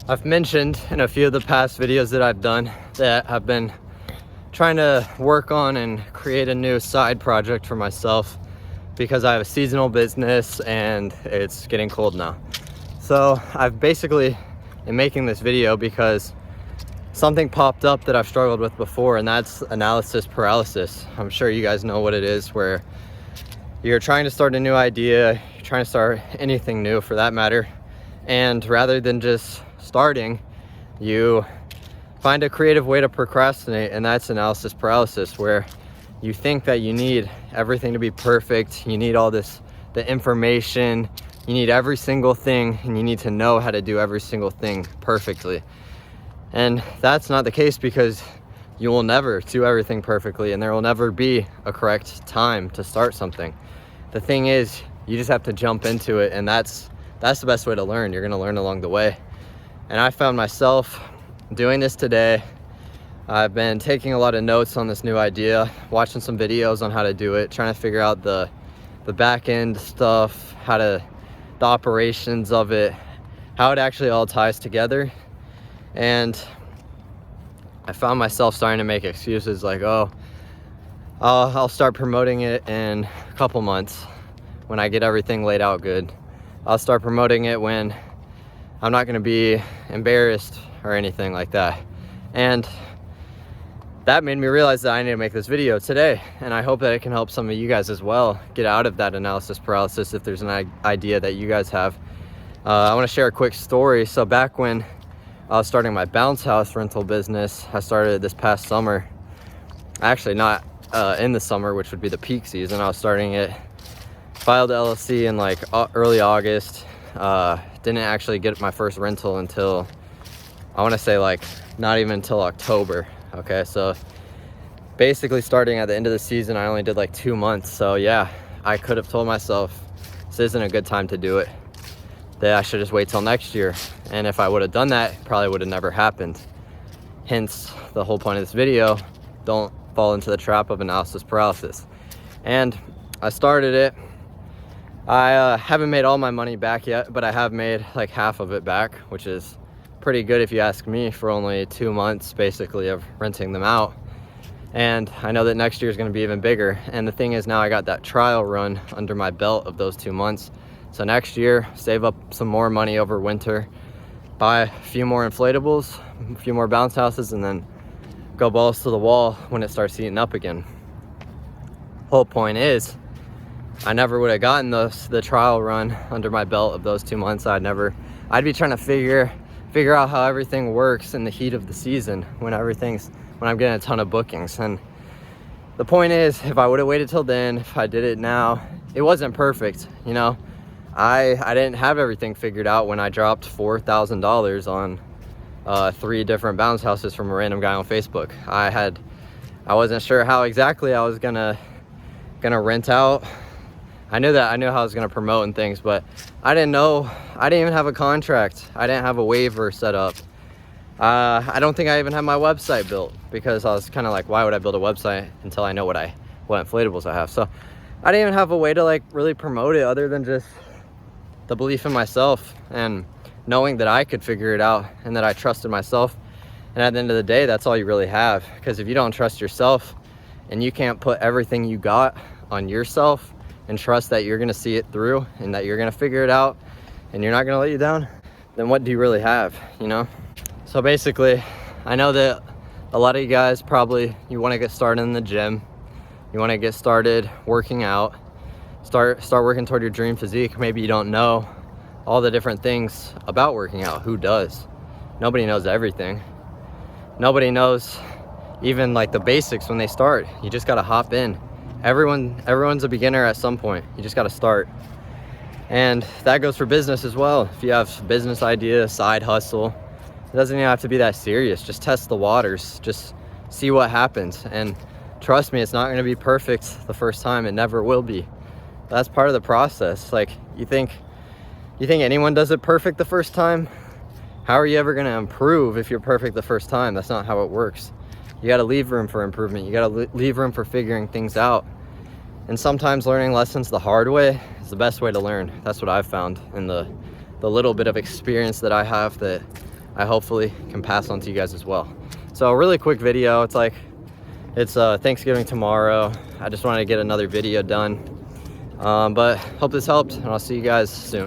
I've mentioned in a few of the past videos that I've done that I've been trying to work on and create a new side project for myself because I have a seasonal business and it's getting cold now. So I've basically am making this video because something popped up that I've struggled with before, and that's analysis paralysis. I'm sure you guys know what it is, where you're trying to start a new idea, you're trying to start anything new for that matter, and rather than just starting, you find a creative way to procrastinate, and that's analysis paralysis, where you think that you need everything to be perfect, you need all the information, you need every single thing, and you need to know how to do every single thing perfectly. And that's not the case, because you will never do everything perfectly, and there will never be a correct time to start something. The thing is, you just have to jump into it, and that's the best way to learn. You're gonna learn along the way. And I found myself doing this today. I've been taking a lot of notes on this new idea, watching some videos on how to do it, trying to figure out the back end stuff, the operations of it, how it actually all ties together. And I found myself starting to make excuses like, oh, I'll start promoting it in a couple months when I get everything laid out good. I'll start promoting it when I'm not going to be embarrassed or anything like that. And that made me realize that I need to make this video today, and I hope that it can help some of you guys as well get out of that analysis paralysis if there's an idea that you guys have. I want to share a quick story. So back when I was starting my bounce house rental business, I started this past summer. Actually not in the summer, which would be the peak season. I was starting it, filed LLC in like early August. Didn't actually get my first rental until, I want to say, like not even until October. Okay, so basically starting at the end of the season, I only did like 2 months. So yeah, I could have told myself this isn't a good time to do it, that I should just wait till next year. And if I would have done that, it probably would have never happened. Hence the whole point of this video: don't fall into the trap of analysis paralysis. And I started it. I haven't made all my money back yet, but I have made like half of it back, which is pretty good if you ask me, for only 2 months basically of renting them out. And I know that next year is going to be even bigger. And the thing is, now I got that trial run under my belt of those 2 months. So next year, save up some more money over winter, buy a few more inflatables, a few more bounce houses, and then go balls to the wall when it starts heating up again. Whole point is, I never would have gotten the trial run under my belt of those 2 months. I'd be trying to figure out how everything works in the heat of the season when I'm getting a ton of bookings. And the point is, if I would have waited till then, if I did it now, it wasn't perfect, you know. I didn't have everything figured out when I dropped $4,000 on 3 different bounce houses from a random guy on Facebook. I wasn't sure how exactly I was gonna rent out. I knew how I was gonna promote and things, but I didn't even have a contract. I didn't have a waiver set up. I don't think I even had my website built, because I was kind of like, why would I build a website until I know what inflatables I have? So I didn't even have a way to like really promote it, other than just the belief in myself and knowing that I could figure it out and that I trusted myself. And at the end of the day, that's all you really have, because if you don't trust yourself and you can't put everything you got on yourself and trust that you're gonna see it through and that you're gonna figure it out and you're not gonna let you down, then what do you really have, you know? So basically, I know that a lot of you guys probably, you wanna get started in the gym, you wanna get started working out, start working toward your dream physique. Maybe you don't know all the different things about working out. Who does? Nobody knows everything. Nobody knows even like the basics when they start. You just gotta hop in. Everyone's a beginner at some point. You just got to start. And that goes for business as well. If you have business idea, side hustle, it doesn't even have to be that serious. Just test the waters. Just see what happens. And trust me, it's not going to be perfect the first time. It never will be. That's part of the process. Like, you think anyone does it perfect the first time? How are you ever going to improve if you're perfect the first time? That's not how it works. You got to leave room for improvement. You got to leave room for figuring things out. And sometimes learning lessons the hard way is the best way to learn. That's what I've found in the little bit of experience that I have, that I hopefully can pass on to you guys as well. So a really quick video. It's Thanksgiving tomorrow. I just wanted to get another video done. But hope this helped, and I'll see you guys soon.